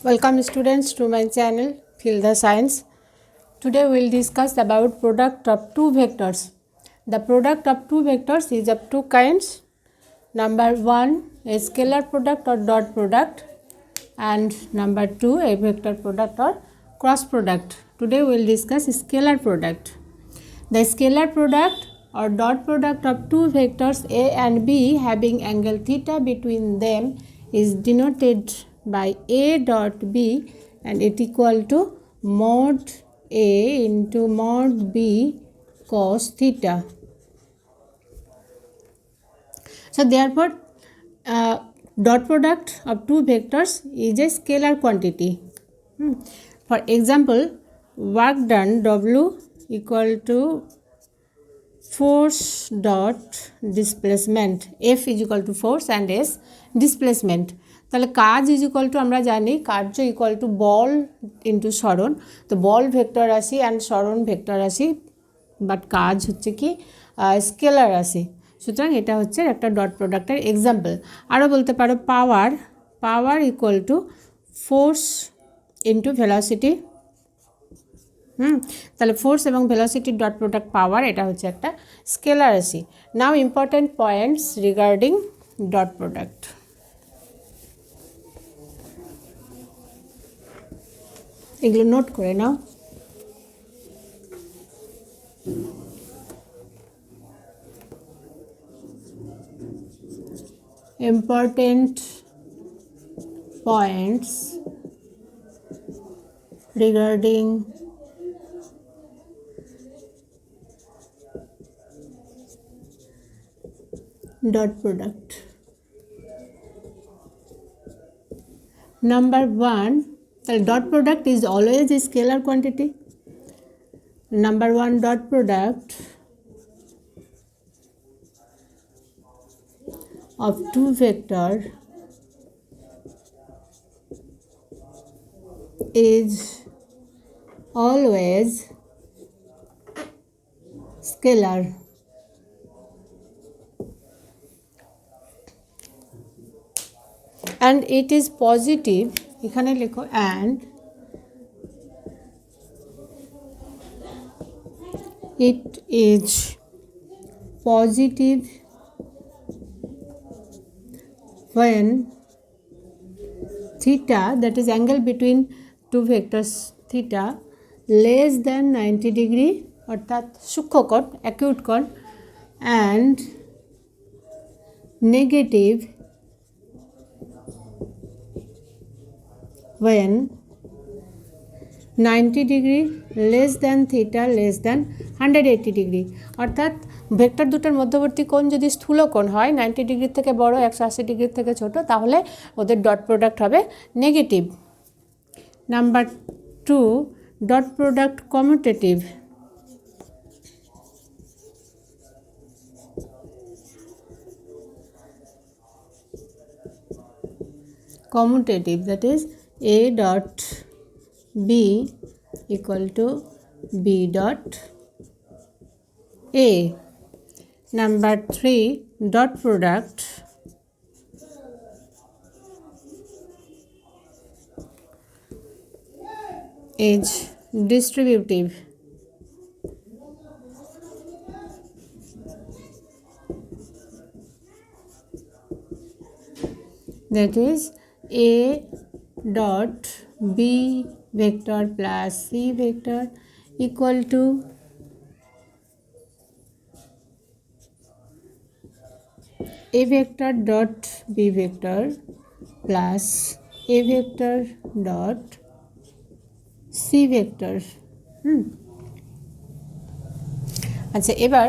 Welcome students to my channel Feel the Science. Today we will discuss about product of two vectors. The product of two vectors is of two kinds. Number 1 a scalar product or dot product, and number 2 a vector product or cross product. Today we will discuss scalar product. The scalar product or dot product of two vectors A and B having angle theta between them is denoted by A dot B, and it equal to mod A into mod B cos theta. So therefore dot product of two vectors is a scalar quantity. For example, work done W equal to force dot displacement, F is equal to force and S displacement. তাহলে কাজ is equal to আমরা জানি কার্য equal to ball into সরণ। তো বল vector রাশি and সরণ vector রাশি, বাট কাজ হচ্ছে কি স্কেলার রাশি। সুতরাং এটা হচ্ছে একটা ডট প্রোডাক্টের এক্সাম্পল। আরও বলতে পারো পাওয়ার equal to force into velocity. তাহলে ফোর্স এবং ভেলোসিটির ডট প্রোডাক্ট পাওয়ার, এটা হচ্ছে একটা স্কেলার রাশি। Now important points regarding dot product. এগুলো নোট করে নাও। Important points regarding dot product. Number 1, the dot product is always a scalar quantity. Number 1 dot product of two vector is always scalar. And it is positive, এখানে লেখো and it is positive when theta, that is angle between two vectors theta, less than 90 degree অর্থাৎ সূক্ষ্মকোণ acute কোণ, and negative when 90 degree less than theta less than 180 degree। অর্থাৎ vector দুটোর মধ্যবর্তী কোণ যদি স্থূল কোণ হয় 90 ডিগ্রির থেকে বড় 180 ডিগ্রির থেকে ছোট, তাহলে ওদের ডট প্রোডাক্ট হবে negative. Number 2 dot product commutative. Commutative, that is A dot B equal to B dot A. Number 3 dot product is distributive. That is A dot B vector plus C vector equal to A vector dot B vector plus A vector dot C vector. আচ্ছা, এবার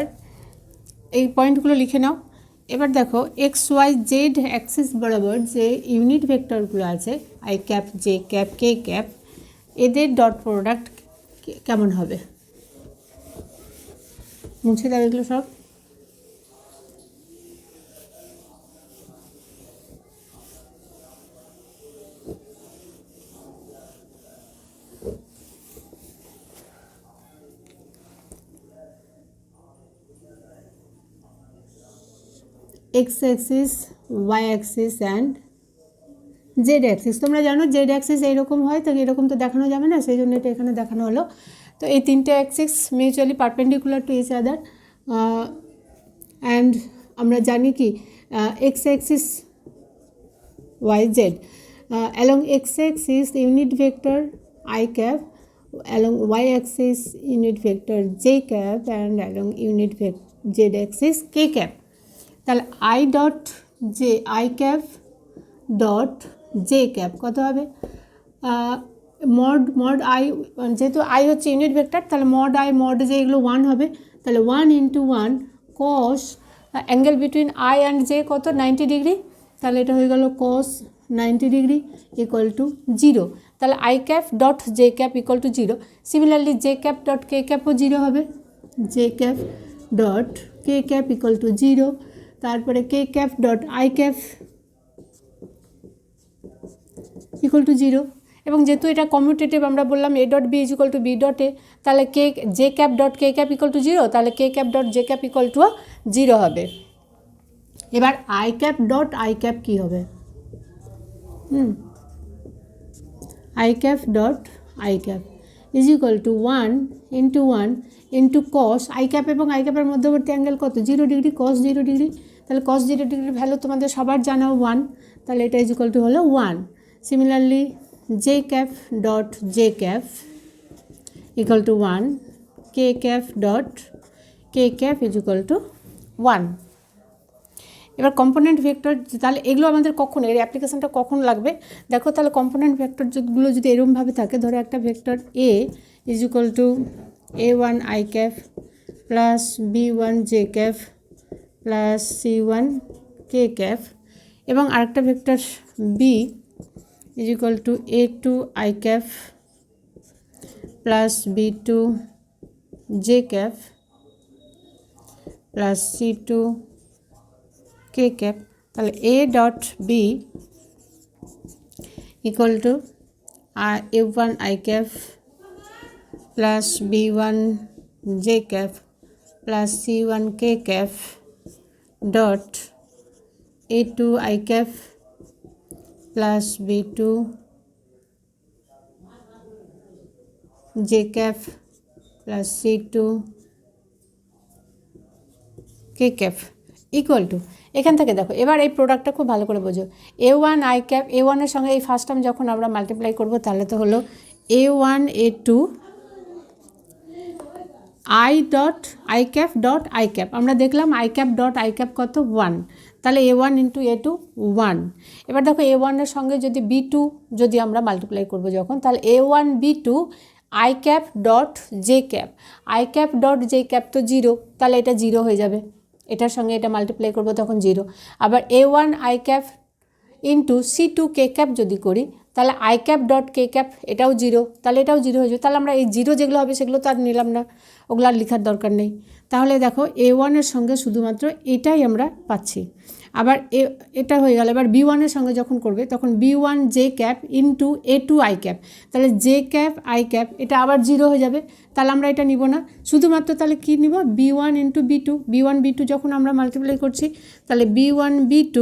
এই পয়েন্টগুলো লিখে নাও। এবার দেখো x Y Z Axis বরাবর যে unit ভেক্টরগুলো আছে I cap J cap K cap, এদের ডট প্রোডাক্ট কেমন হবে? মুছে দাও এগুলো সব। X axis, y axis and Z Axis, তোমরা জানো জেড অ্যাক্সিস এইরকম হয়, তো এরকম তো দেখানো যাবে না, সেই জন্য এটা এখানে দেখানো হলো। তো এই তিনটে axis mutually perpendicular to each other, and আমরা জানি কি X axis Y Z, along x axis unit vector I cap, along y axis unit vector j cap, and along unit vector z axis k cap। তাহলে I dot J I cap dot J cap কত হবে, mod I, যেহেতু I হচ্ছে unit vector, তাহলে mod I mod J এগুলো 1 হবে, তাহলে 1 into 1 cos angle between I and J কত 90 ডিগ্রি, তাহলে এটা হয়ে গেল কস 90 ডিগ্রি ইকুয়াল টু 0। তাহলে I cap dot J cap equal to 0। Similarly J cap dot K ক্যাপও 0 হবে, J cap dot K cap equal to 0। তারপরে K cap dot I cap equal to 0, এবং যেহেতু এটা কমিউটেটিভ আমরা বললাম A dot B is equal to B dot A, তাহলে K J cap dot K cap equal to 0, তাহলে K cap dot J cap equal to 0 হবে। এবার I cap dot I cap কী হবে, I cap dot I cap is equal to 1 into cos I cap এবং I ক্যাপের মধ্যবর্তী angle কত 0 degree, কস 0 degree, তাহলে কস 0 ডিগ্রির ভ্যালু তোমাদের সবার জানা 1, তাহলে এটা ইজ ইকুয়াল টু হলো 1। Similarly J cap dot J cap equal to 1, K cap dot K cap is equal to 1। এবার কম্পোনেন্ট ভেক্টর, তাহলে এগুলো আমাদের কখন, এর অ্যাপ্লিকেশনটা কখন লাগবে দেখো। তাহলে কম্পোনেন্ট ভেক্টরগুলো যদি এরকমভাবে থাকে, ধরো একটা vector A is equal to a1 i cap plus b1 j cap plus c1 k cap, এবং আরেকটা vector B is equal to a2 i cap plus b2 j cap plus c2 k cap. তাহলে A dot B equal to a1 i cap plus b1 j cap plus c1 k cap dot a2 i cap plus b2 j cap plus c2 k cap equal to, এখান থেকে দেখো এবার এই প্রোডাক্টটা খুব ভালো করে বোঝো। a1 আই ক্যাপ, a1 এর সঙ্গে এই ফার্স্ট টার্ম যখন আমরা মাল্টিপ্লাই করব তাহলে তো হলো a1 a2 I dot I cap dot I cap, আমরা দেখলাম I cap dot I cap কত 1, তাহলে a1 ইন্টু a2 1। এবার দেখো a1 এর সঙ্গে যদি b2 যদি আমরা মাল্টিপ্লাই করব যখন, তাহলে a1 b2 I cap dot J cap, I cap dot J cap তো 0, তাহলে এটা 0 হয়ে যাবে, এটার সঙ্গে এটা মাল্টিপ্লাই করবো তখন 0। আবার a1 i cap into c2 k cap যদি করি, তাহলে I cap dot K cap এটাও 0, তাহলে এটাও 0 হয়ে যাবে। তাহলে আমরা এই 0 যেগুলো হবে সেগুলো তো আর নিলাম না, ওগুলো আর লেখার দরকার নেই। তাহলে দেখো a1 এর সঙ্গে শুধুমাত্র এটাই আমরা পাচ্ছি। আবার এটা হয়ে গেল। এবার b1 এর সঙ্গে যখন করবে তখন b1 j cap into a2 i cap, তাহলে জে ক্যাপ আই ক্যাপ এটা আবার 0 হয়ে যাবে, তাহলে আমরা এটা নিব না, শুধুমাত্র তাহলে কী নিব b1 into b2, b1 b2 যখন আমরা মাল্টিপ্লাই করছি তাহলে b1 b2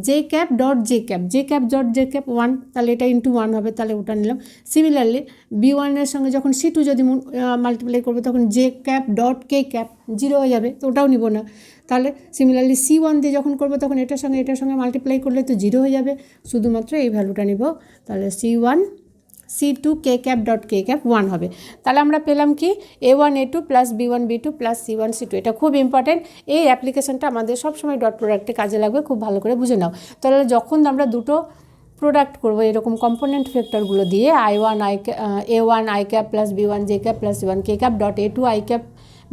j cap dot J cap, J cap dot J cap 1, তাহলে এটা ইন্টু 1 হবে, তাহলে ওটা নিলাম। সিমিলারলি b1 এর সঙ্গে যখন c2 যদি মাল্টিপ্লাই করবে তখন J cap dot K cap 0 হয়ে যাবে, তো ওটাও নিব না। তাহলে সিমিলারলি c1 দিয়ে যখন করবো তখন এটার সঙ্গে মাল্টিপ্লাই করলে তো 0 হয়ে যাবে, শুধুমাত্র এই ভ্যালুটা নিব, তাহলে c1 c2 k cap dot K cap 1 হবে। তাহলে আমরা পেলাম কি a1 a2 plus b1 b2 plus c1 c2। এটা খুব ইম্পর্টেন্ট, এই অ্যাপ্লিকেশনটা আমাদের সবসময় ডট প্রোডাক্টে কাজে লাগবে, খুব ভালো করে বুঝে নাও। তাহলে যখন আমরা দুটো প্রোডাক্ট করবো এরকম কম্পোনেন্ট ভেক্টরগুলো দিয়ে a1 i cap plus b1 j cap plus c1 k cap dot a2 i cap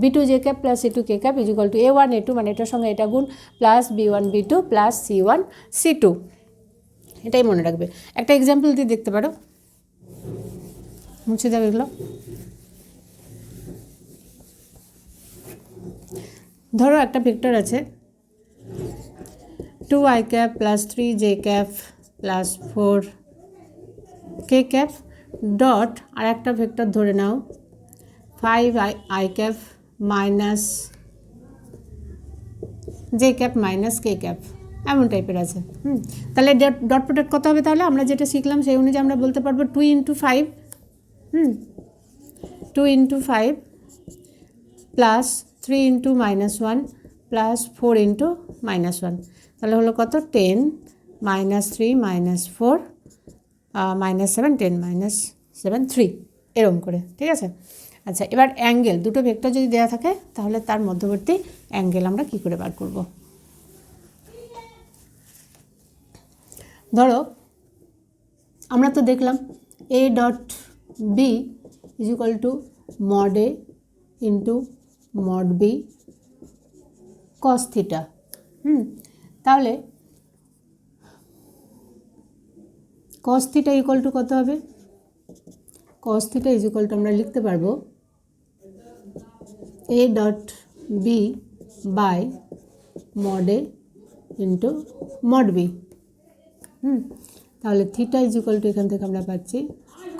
b2 j cap plus c2 k cap is equal to a1 a2 মানে এটার সঙ্গে এটা গুণ plus b1 b2 plus c1 c2, এটাই মনে রাখবে। একটা example দিয়ে দেখতে পারো, মুছে দেবে এগুলো। ধরো একটা ভেক্টর আছে 2 i cap plus 3 j cap plus 4 k cap dot আর একটা ভেক্টর ধরে নাও 5 i cap minus j cap minus k cap, এমন টাইপের আছে। তাহলে ডট প্রোডাক্ট কত হবে? তাহলে আমরা যেটা শিখলাম সেই অনুযায়ী আমরা বলতে পারবো 2 × 5, 2 × 5 প্লাস 3 × -1 প্লাস 4 × -1, তাহলে হলো কত? 10 -3 -4 -7, 10 -7 3, এরকম করে, ঠিক আছে? আচ্ছা, এবার অ্যাঙ্গেল, দুটো ভেক্টর যদি দেওয়া থাকে তাহলে তার মধ্যবর্তী অ্যাঙ্গেল আমরা কি করে বার করব? ধরো আমরা তো দেখলাম a dot b is equal to mod a into mod b cos theta. তাহলে cos থিটা ইকুয়াল টু কত হবে? cos theta is equal to আমরা লিখতে পারবো a dot b by mod a into mod b। তাহলে theta is equal to এখান থেকে আমরা পাচ্ছি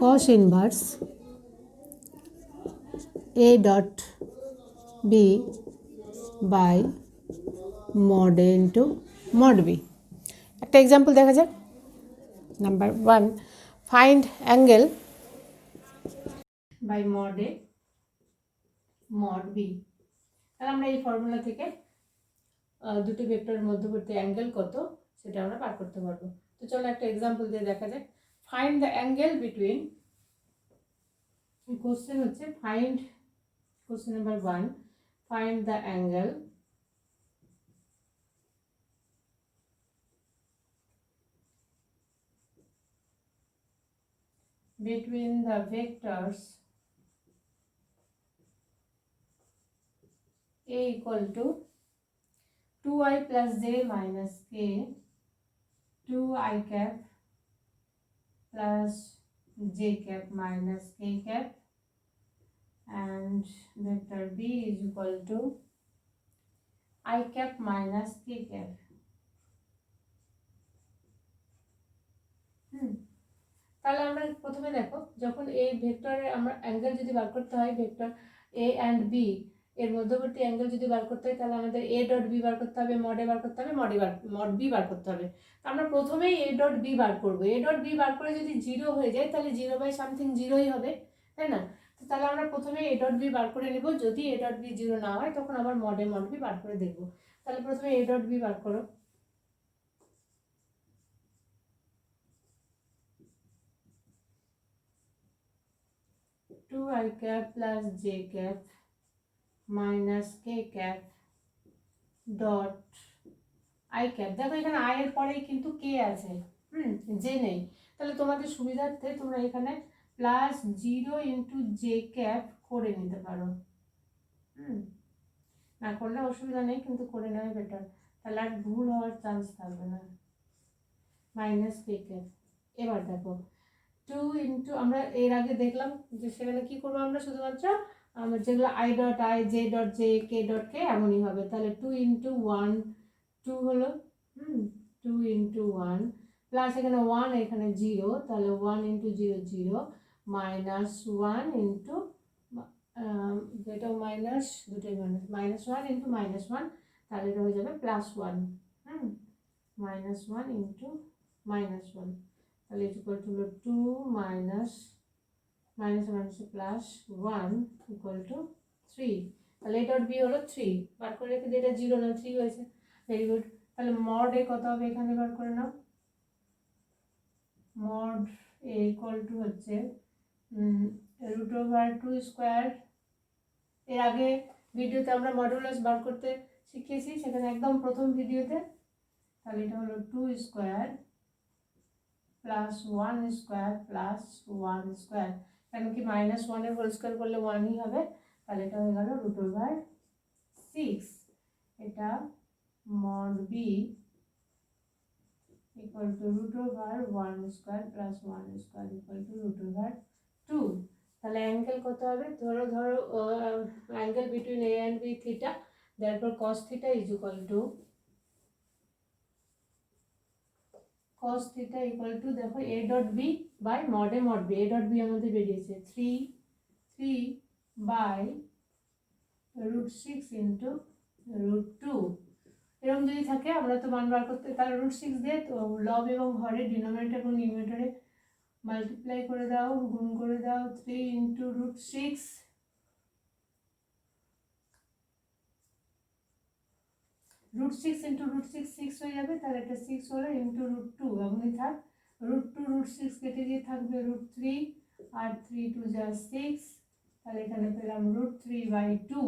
cos inverse a dot b by mod a into mod b। একটা এক্সাম্পল দেখা যাক। Number 1, find angle by mod a mod b। তাহলে আমরা এই ফর্মুলা থেকে দুটি ভেক্টরের মধ্যবর্তী অ্যাঙ্গেল কত সেটা আমরা বার করতে পারবো। তো চলো একটা এক্সাম্পল দিয়ে দেখা যাক। Find the angle between, question হচ্ছে find, question number 1, find the angle between the vectors a equal to 2i plus j minus k, 2i cap plus j cap minus k cap, and vector b is equal to I cap minus k cap. তাহলে আমরা প্রথমে দেখো, যখন এই ভেক্টরের আমরা angle যদি বার করতে হয়, ভেক্টর a and b এর মধ্যবর্তী অ্যাঙ্গেল যদি বার করতে হয় তাহলে আমাদের a ডট b বার করতে হবে, mod a বার করতে হবে, mod b বার করতে হবে। আমরা প্রথমেই a ডট b বার করব। a ডট b বার করে যদি 0 হয়ে যায় তাহলে 0/something 0ই হবে, তাই না? তো তাহলে আমরা প্রথমে a ডট b বার করে নেব। যদি a ডট b 0 না হয় তখন আবার mod a mod b বার করে দেখব। তাহলে প্রথমে a ডট b বার করো। Two i cap plus j cap minus k cap dot i cap। দেখো এখানে i এর পরেই কিন্তু k আছে, j নেই। তাহলে তোমাদের সুবিধার্থে তোমরা এখানে প্লাস 0 ইন্টু j cap করে নিতে পারো। না করলে অসুবিধা নেই, কিন্তু করে নেওয়াই বেটার, তাহলে আর ভুল হওয়ার চান্স থাকবে না। Minus k cap। এবার দেখো 2 ইন্টু, আমরা এর আগে দেখলাম যে সেখানে কি করবো, আমরা শুধুমাত্র আমরা যেগুলো i dot i, j dot j, k dot k এমনই হবে। তাহলে 2 ইন্টু 1 2 হলো, 2 ইন্টু 1 প্লাস এখানে 1 এখানে 0, তাহলে 1 ইন্টু 0 0 মাইনাস 1 ইন্টু যেটা মাইনাস, দুটোই মাইনাস 1 ইন্টু মাইনাস 1, তাহলে এটা হয়ে যাবে প্লাস 1, মাইনাস 1 ইন্টু মাইনাস 1, তাহলে equal to 2 minus minus plus 1 equal to 3। তাহলে এ ডট বি হলো 3, বার করে রেখে এটা 0 না 3 হয়েছে, ভেরি গুড। তাহলে মড এ কত হবে এখানে বার করে নাও। মড এ ইকুয়াল টু হচ্ছে √2 এর আগে ভিডিওতে আমরা মডুলাস বার করতে শিখিয়েছি, সেখানে একদম প্রথম ভিডিওতে। তাহলে এটা হলো 2 square plus 1 square plus 1 square, কেন কি মাইনাস 1 এর হোল স্কোয়ার করলে 1ই হবে। তাহলে এটা হয়ে গেল √6। এটা mod b equal to √1 square plus 1 square equal to √2। তাহলে অ্যাঙ্গেল কত হবে? ধরো angle between a and b theta, therefore cos theta is equal two cos theta equal to, দেখো a dot b by mod a mod b, a dot b আমাদের বেরিয়েছে 3 by √6 into √2। এরকম যদি থাকে আমরা তো মান বার করতে, তাহলে √6 দিয়ে তো লব এবং হরে ডিনোমিনেটর এবং নিউমারেটরে মাল্টিপ্লাই করে দাও, গুণ করে দাও 3 ইন্টু √6, √6 ইন্টু √6 6 হয়ে যাবে, তাহলে এটা 6 হলো ইন্টু √2 এমনই থাক, √2 √6 কেটে দিয়ে থাকবে √3 আর 3 2 যা 6, তাহলে এখানে পেলাম √3/2,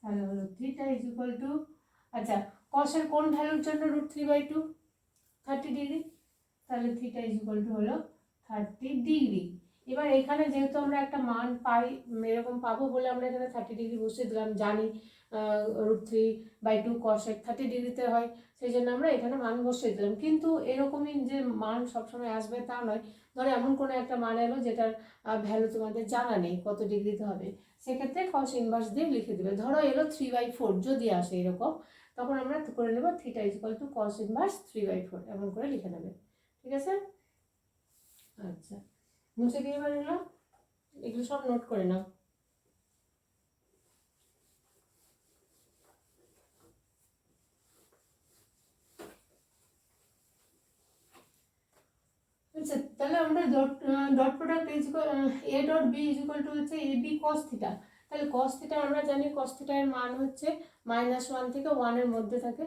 তাহলে হলো থিটা ইজ ইকুয়াল টু, আচ্ছা কসের কোন ভ্যালুর জন্য √3/2? 30 ডিগ্রি, তাহলে থিটা ইজ ইকুয়াল টু হলো 30 ডিগ্রি। এবার এখানে যেহেতু আমরা একটা মান পাই এরকম পাবো বলে আমরা এখানে 30 ডিগ্রি বসিয়ে দিলাম, জানি √3/2 কসেক 30 ডিগ্রিতে হয়, সেই জন্য আমরা এখানে মান বসিয়ে দিলাম। কিন্তু এরকমই যে মান সবসময় আসবে তা নয়, ধরো এমন কোনো একটা মান এলো যেটার ভ্যালু তোমাদের জানা নেই কত ডিগ্রিতে হবে, সেক্ষেত্রে কস ইনভার্স দিয়ে লিখে দেবে। ধরো এলো 3/4 যদি আসে এরকম, তখন আমরা করে নেব theta is equal to cos inverse 3/4 এমন করে লিখে নেবে, ঠিক আছে? আচ্ছা মুছে দিয়ে এবার এগুলো সব নোট করে নাও। আচ্ছা তাহলে আমরা dot product A dot B is equal to হচ্ছে এ বি কস থিটা। তাহলে কস থিটা আমরা জানি কস থিটার মান হচ্ছে -1 থেকে 1 এর মধ্যে থাকে।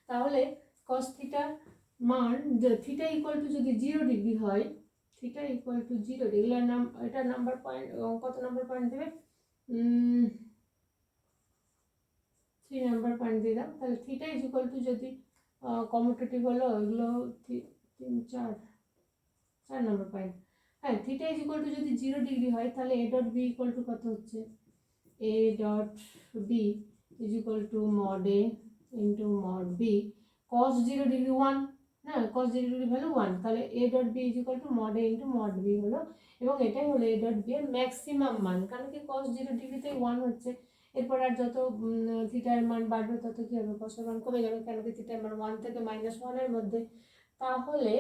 তাহলে কস থিটার মান থিটা ইকুয়াল টু যদি 0 ডিগ্রি হয়, থিটা ইকুয়াল টু 0 ডিগ্রি, এটা নাম্বার পয়েন্ট, কত নাম্বার পয়েন্ট দেবে? 3 নাম্বার পয়েন্ট দিয়ে দাও। তাহলে থিটা ইজ ইকুয়াল টু যদি কমিউটেটিভ হলো এগুলো 3 4 নাম্বার পয়েন্ট। হ্যাঁ, থিটা ইজ ইকুয়াল টু যদি 0 ডিগ্রি হয়, তাহলে A dot B equal to কত হচ্ছে? A dot B is equal to mod A into mod B, cos 0 degree 1, হ্যাঁ কস 0 ডিগ্রি ভ্যালু 1, তাহলে A dot B is equal to mod A into mod B হলো, এবং এটাই হলো A dot B এর maximum মান, কারণ কি কস 0 ডিগ্রিতেই 1 হচ্ছে। এরপর আর যত থিটার মান বাড়বে তত কি হবে? কসের মান কমে যাবে, কেন কি থিটার মান 1 থেকে -1 এর মধ্যে। তাহলে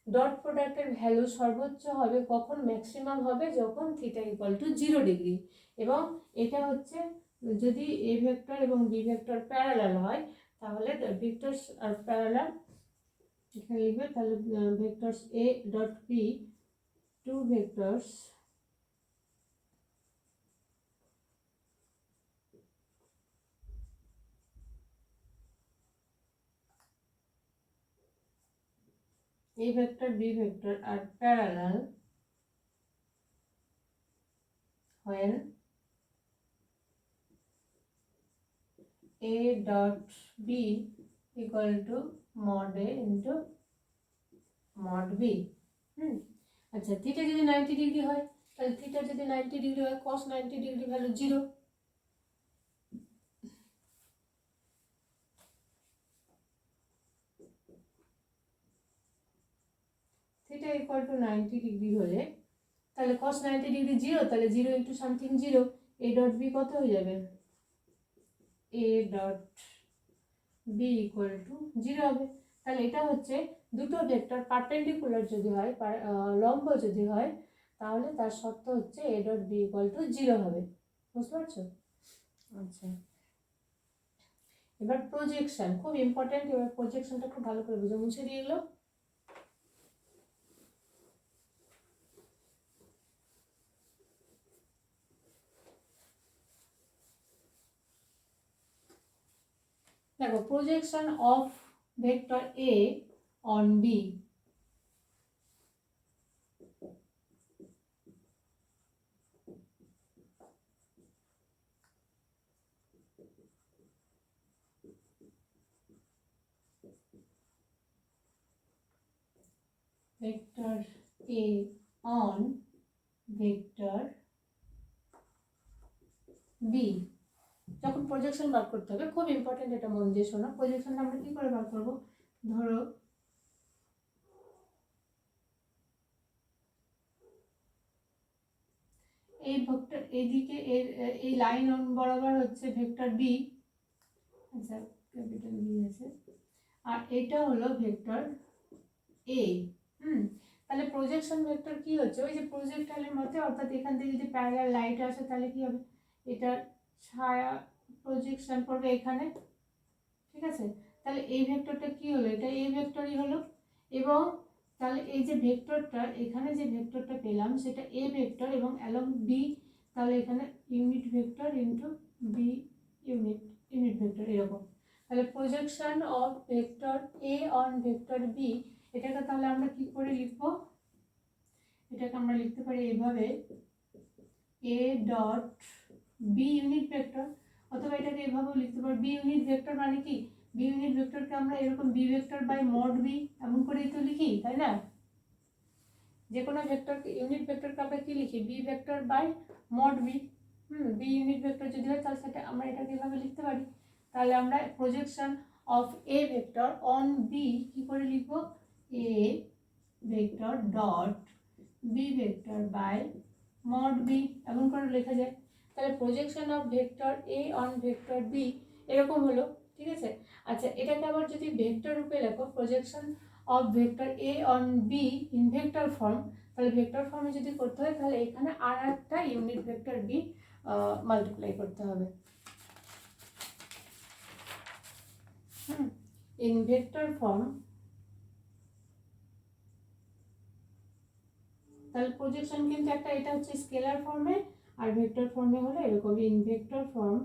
ডট প্রোডাক্টের ভ্যালু সর্বোচ্চ হবে কখন? ম্যাক্সিমাম হবে যখন থিটা ইকুয়াল টু 0 ডিগ্রি, এবং এটা হচ্ছে যদি এ ভেক্টর এবং বি ভেক্টর প্যারালাল হয়, তাহলে ভেক্টরস আর প্যারালাল এখানে লিখবে, তাহলে vectors A dot B, two vectors A vector B vector are parallel when A dot B equal to mod A into mod B। আচ্ছা থিটা যদি 90 degree হয়, তাহলে থিটা যদি 90 ডিগ্রি হয়, cos 90 degree value 0। Theta equal to 90 degree হলে তাহলে cos 90 degree 0, তাহলে 0 into something 0, A dot B কত হয়ে যাবে? A dot B equal to 0 হবে। তাহলে এটা হচ্ছে দুটো ভেক্টর পারপেন্ডিকুলার যদি হয়, লম্ব যদি হয়, তাহলে তার শর্ত হচ্ছে A dot B equal to 0 হবে। বুঝতে পারছো? আচ্ছা এবার প্রজেকশন খুব ইম্পর্টেন্ট, এবার প্রজেকশনটা খুব ভালো করে বুঝে মুছে দিয়ে এলো। দেখো projection of vector A on B, vector A on vector B, যখন প্রজেকশন বার করতে হবে, খুব ইম্পর্টেন্ট, এটা মন দিয়ে শোনো। প্রজেকশনটা আমরা কি করে বার করব? ধরো এই ভেক্টর এদিকে এই লাইন বরাবর হচ্ছে ভেক্টর বি, আচ্ছা ক্যাপিটাল বি আছে, আর এটা হলো ভেক্টর এ। তাহলে প্রজেকশন ভেক্টর কি হচ্ছে? ওই যে প্রজেক্টাইলের মধ্যে, অর্থাৎ এখান থেকে যদি প্যারালাল লাইট আসে তাহলে কি হবে? এটার ছায়া প্রজেকশন পড়বে এখানে, ঠিক আছে, তাহলে এই ভেক্টরটা কি হলো, এটা এ ভেক্টরই হলো। এবং তাহলে এই যে ভেক্টরটা, এখানে যে ভেক্টরটা পেলাম সেটা এ ভেক্টর এবং অ্যালং বি, তাহলে এখানে unit vector into B unit vector এরকম। তাহলে projection of vector A on vector B, এটাকে তাহলে আমরা কি করে লিখবো, এটাকে আমরা লিখতে পারি এইভাবে, A dot B unit vector, অথবা এটাকে এভাবেও লিখতে পারি বি ইউনিট ভেক্টর মানে কি, বি ইউনিট ভেক্টরকে আমরা এরকম B vector by mod B এমন করেই তো লিখি, তাই না? যে কোনো ভেক্টরকে ইউনিট ভেক্টরকে আমরা কি লিখি, B vector by mod B. B unit vector যদি হয় তাহলে সেটা আমরা এটাকে এভাবে লিখতে পারি। তাহলে আমরা projection of A vector on B কি করে লিখবো, A vector dot B vector by mod B এমন করে লেখা যায়। তাহলে projection of vector A on vector B এরকম হলো, ঠিক আছে। আচ্ছা, এটাকে আবার যদি ভেক্টর রূপে লেখো, projection of vector A on be in vector form, তাহলে ভেক্টর ফর্মে যদি করতে হয় তাহলে এখানে আর একটা ইউনিট ভেক্টর বি মাল্টিপ্লাই করতে হবে। ইন ভেক্টর ফর্ম, তাহলে প্রজেকশন কিন্তু একটা, এটা হচ্ছে স্কেলার ফর্মে, আর ভেক্টর ফর্মে হলো এরকম, in vector form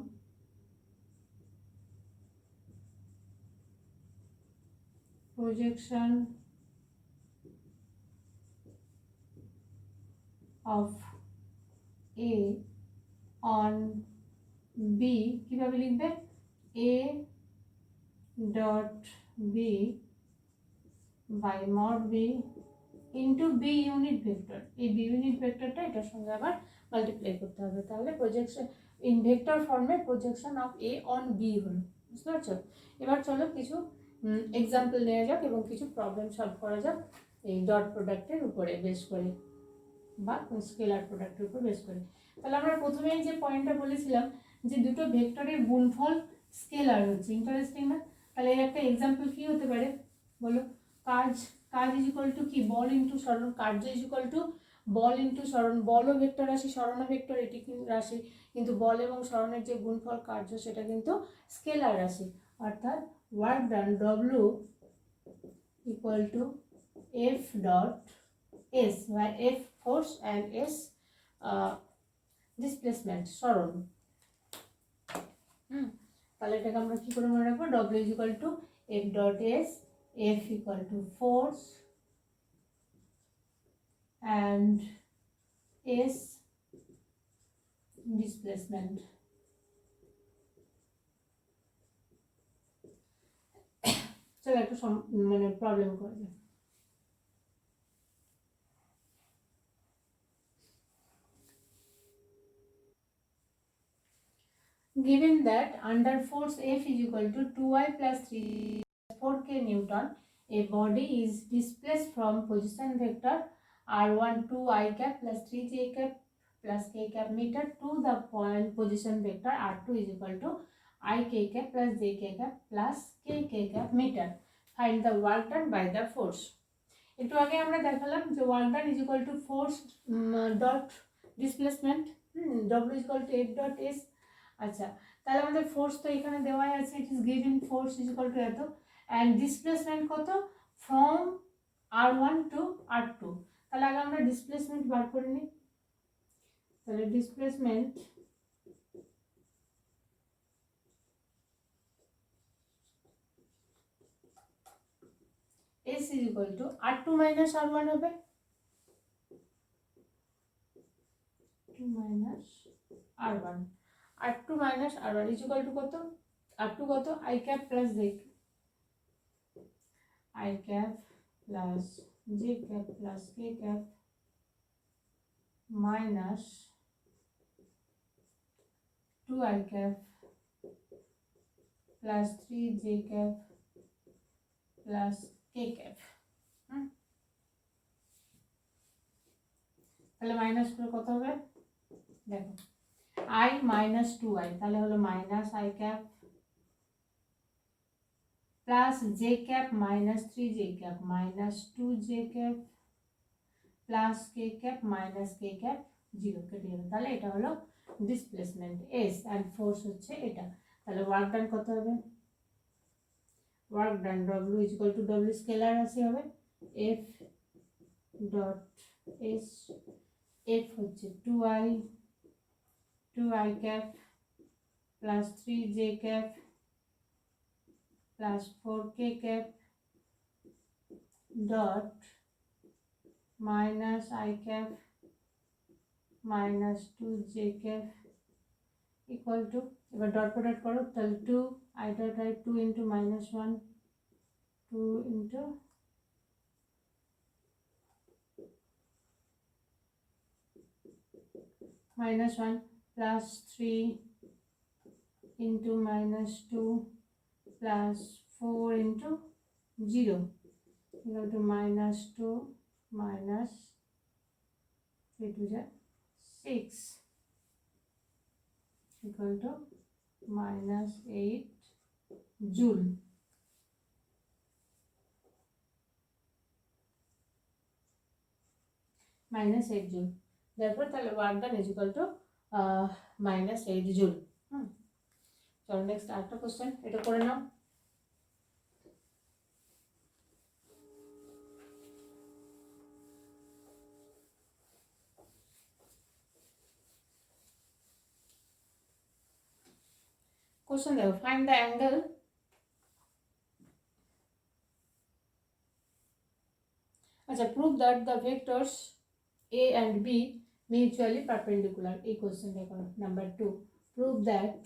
projection of A on B কিভাবে লিখবে, A dot B by mod B into B unit vector, এই B ইউনিট ভেক্টরটা এটার সঙ্গে আবার মাল্টিপ্লাই করতে হবে। তাহলে প্রজেকশন ইন ভেক্টর ফর্মে projection of A on B হলো, বুঝতে পারছো? এবার চলো কিছু এক্সাম্পল নেওয়া যাক এবং কিছু প্রবলেম সলভ করা যাক এই ডট প্রোডাক্টের উপরে বেস করে বা স্কেলার প্রোডাক্টের উপর বেস করে। তাহলে আমরা প্রথমেই যে পয়েন্টটা বলেছিলাম যে দুটো ভেক্টরের গুণফল স্কেলার হচ্ছে, ইন্টারেস্টিং না? তাহলে এর একটা এক্সাম্পল কি হতে পারে বলো, কাজ ইজ ইকুয়াল টু কি, বল ইন্টু সরণ, কার্য is equal two ball into সরণ, বলও ভেক্টর রাশি, সরণও ভেক্টর, এটি কিন্তু রাশি, কিন্তু বল এবং সরণের যে গুণফল কার্য সেটা কিন্তু স্কেলার রাশি। অর্থাৎ work done W equal to F dot S, where F force and S displacement সরণ। তাহলে এটাকে আমরা কি করে মনে রাখবো, W is equal to F dot S, F equal to force and S displacement। চলো একটা মানে প্রবলেম করে যাক। Given that under force F is equal to 2y plus 3 4k Newton, a body is displaced from position vector r1 2 I cap plus 3j cap plus k cap meter to the point position vector r2 is equal to I k cap plus j k cap plus k k cap meter. Find the work done by the force. একটু আগে আমরা দেখালাম যে work done is equal to force dot displacement, W is equal two F dot S। আচ্ছা, তাহলে আমাদের force তো এখানে দেওয়াই আছে, it is given force is equal two এত, অ্যান্ড ডিসপ্লেসমেন্ট কত, ফ্রম r1 টু r2। তাহলে আগে আমরা ডিসপ্লেসমেন্ট বার করে নিই। তাহলে displacement S is equal to r2 minus r1 হবে, 2 minus r1, r2 minus r1 is equal to কত, r2 কত, I cap plus j, I cap plus j cap plus k cap minus 2I cap plus 3j cap plus k cap। তাহলে minus করে কত হবে, দেখো I minus 2I, তাহলে হলো minus I cap plus j cap minus 3j cap minus 2j cap plus k cap minus k cap 0 কেটে যাবে। তাহলে এটা হলো ডিসপ্লেসমেন্ট S, অ্যান্ড ফোর্স হচ্ছে এটা। তাহলে ওয়ার্ক ডান কত হবে, work done W is equal two W scalar রাশি হবে এফ ডট এস, এফ হচ্ছে 2i cap plus 3j cap plus 4k cap dot minus i cap minus 2j cap equal two, এবার dot product করো, তাহলে 2i dot i 2 into minus 1 2 into minus 1 plus 3 into minus 2 plus 4 into 0 equal to minus 2 minus 3 to the 6 equal to minus 8 joule. Minus 8 joule. Therefore, the work done is equal to minus 8 joule. So, next after question, এটা করে নাও। Question দেখো, find the angle আচ্ছা prove that the vectors a and b mutually perpendicular. এই কোশ্চেনটা করো। Number 2, prove that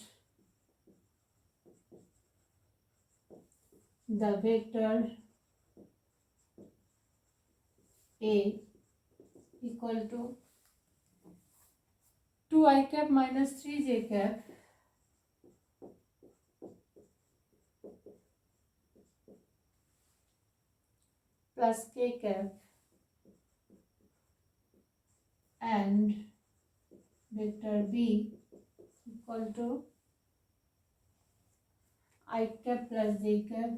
the vector a equal to 2i cap minus 3j cap plus k cap and vector b equal to I cap plus j cap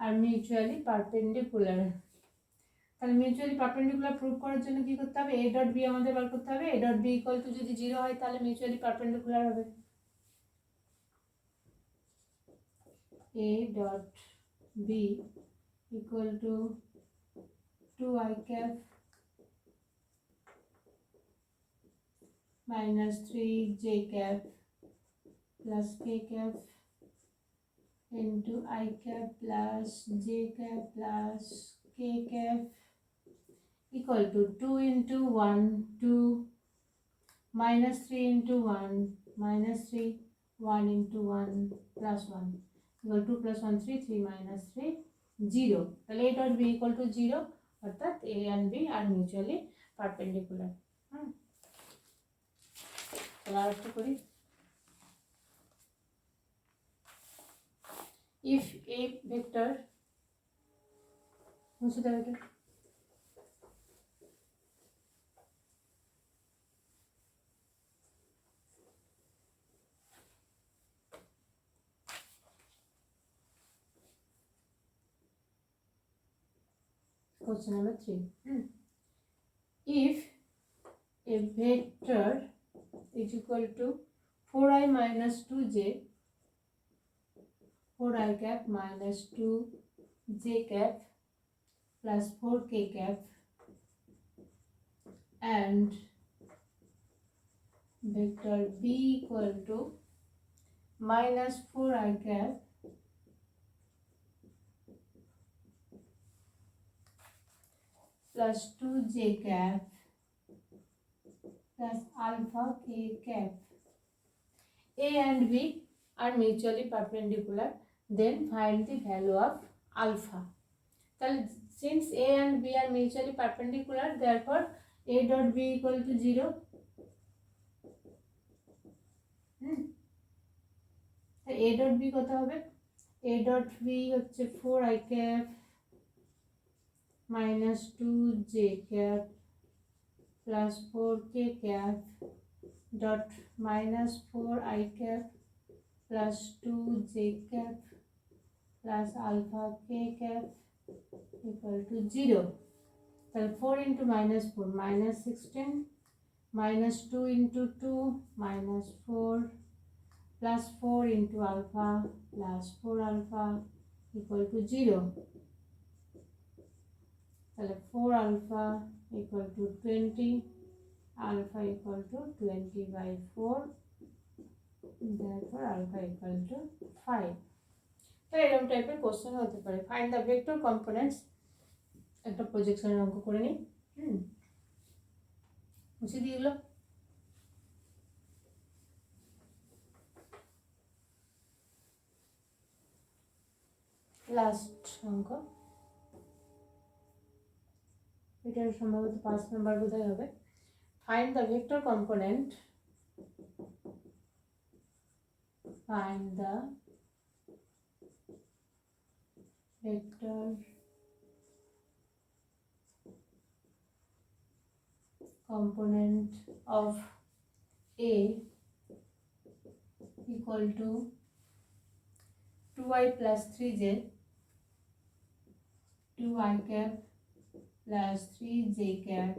are mutually perpendicular. তাহলে mutually perpendicular prove করার জন্য কি করতে হবে, a dot b আমাদের বার করতে হবে। a dot b equal to যদি 0 হয় তাহলে মিউচুয়ালি পারপেন্ডিকুলার হবে। a dot b equal to 2i cap minus 3j cap plus k cap into I cap plus j cap plus k cap equal to 2 into 1 2 minus 3 into 1 minus 3 1 into 1 plus 1 equal to 2 plus 1 3 3 minus 3 0. তাহলে a dot b equal to 0 অর্থাৎ a and b are mutually perpendicular. তাহলে আরেকটা করি, if a vector মুছে দাও এটা, question number 3. If a vector is equal to 4i minus 2j 4i cap minus 2j cap plus 4k cap and vector b equal to minus 4i cap plus 2j cap plus alpha k cap. A and B are mutually perpendicular. Then find the value of alpha. Since A and B are mutually perpendicular, therefore A dot B equal to 0. A dot B কত হবে? A dot B হচ্ছে 4i cap minus 2j cap plus 4k cap dot minus 4i cap plus 2j cap plus alpha k cap equal to 0. So 4 into minus 4 minus 16 minus 2 into 2 minus 4 plus 4 into alpha plus 4 alpha equal to 0. তাহলে 4 alpha equal to 20, alpha equal to 20 by 4, therefore alpha equal to 5. তো এরকম টাইপের question হতে পারে। Find the vector components, একটা প্রজেকশনের অঙ্ক করে নিই। মুছে দিয়ে দিল। লাস্ট অঙ্ক, এটা সম্ভবত 5 নম্বর বোধহয় হবে। Find the vector component, find the vector component of A equal to 2i plus 3j, 2i cap plus 3j cap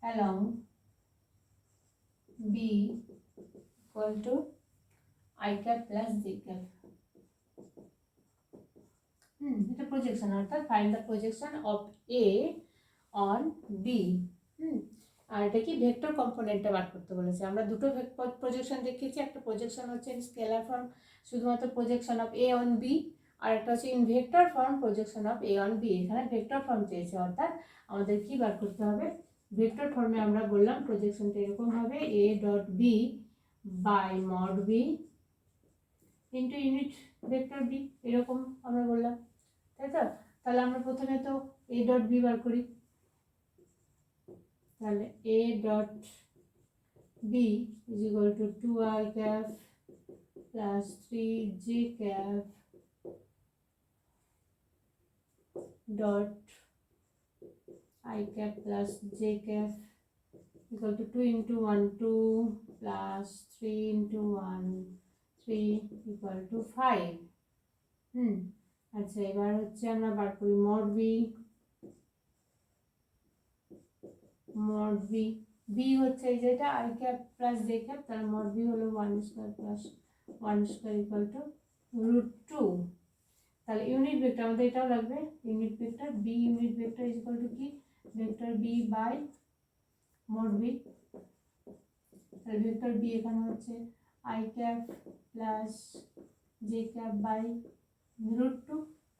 along B equal to i cap plus j cap. এটা প্রজেকশন, অর্থাৎ find the projection of A on B. আর এটা কি vector কম্পোনেন্টটা বার করতে বলেছে। আমরা দুটো projection দেখিয়েছি, একটা প্রজেকশন হচ্ছে ইন স্কেলার ফর্ম শুধুমাত্র projection of A on B, আর একটা হচ্ছে in vector form projection of A on B. এখানে ভেক্টর ফর্ম চেয়েছে, অর্থাৎ আমাদের কি বার করতে হবে, ভেক্টর ফর্মে আমরা বললাম প্রজেকশনটা এরকম হবে A dot B by mod B into unit vector B, এরকম আমরা বললাম, তাই তো। তাহলে আমরা প্রথমে তো এ ডট বি বার করি। তাহলে A dot B is equal to 2i cap plus 3j cap dot i cap plus j cap equal to 2 into 1 2 plus 3 into 1 3 equal to 5. আচ্ছা, এবার হচ্ছে আমরা বার করি mod B. Mod B, B হচ্ছে এই যেটা i cap plus j cap, তার মড বি হলো 1 square plus 1 square equal to √2। তাহলে ইউনিট ভেক্টর আমাদের এটাও লাগবে, unit vector B unit vector is equal to কি vector B by mod B. তাহলে ভেক্টর বি এখানে হচ্ছে i cap plus j cap by √2।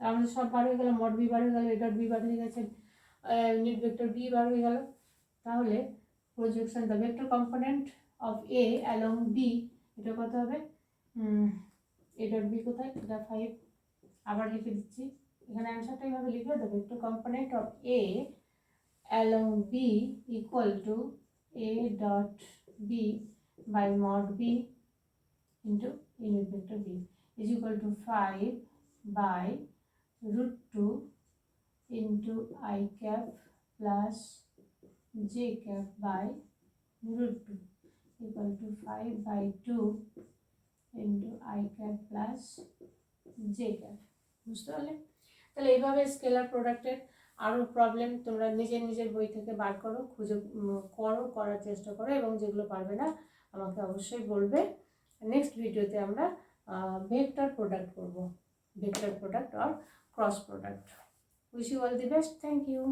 আমাদের সব বার হয়ে গেল, মড বি বার হয়ে গেল, এ ডট বি বার হয়ে গেছে, ইউনিট ভেক্টর বি বার হয়ে গেল। তাহলে projection the vector component of A along B, এটা কত হবে, এ ডট বি কোথায়, এটা 5। আবার লিখে দিচ্ছি, এখানে অ্যান্সারটা এইভাবে লিখবে, the vector component of A along B equal to A dot B by mod B into unit vector B is equal to 5 by √2 into i cap plus j cap by √2 equal to 5 by 2 into i cap plus j cap। বুঝতে পারলে? তাহলে এইভাবে scalar প্রোডাক্টের আরও problem তোমরা নিজের বই থেকে বার করো, খুঁজে করার চেষ্টা করো, এবং যেগুলো পারবে না আমাকে অবশ্যই বলবে। নেক্সট ভিডিওতে আমরা ভেক্টর প্রোডাক্ট করব, ভেক্টর প্রোডাক্ট আর cross product. Wish you all the best, thank you.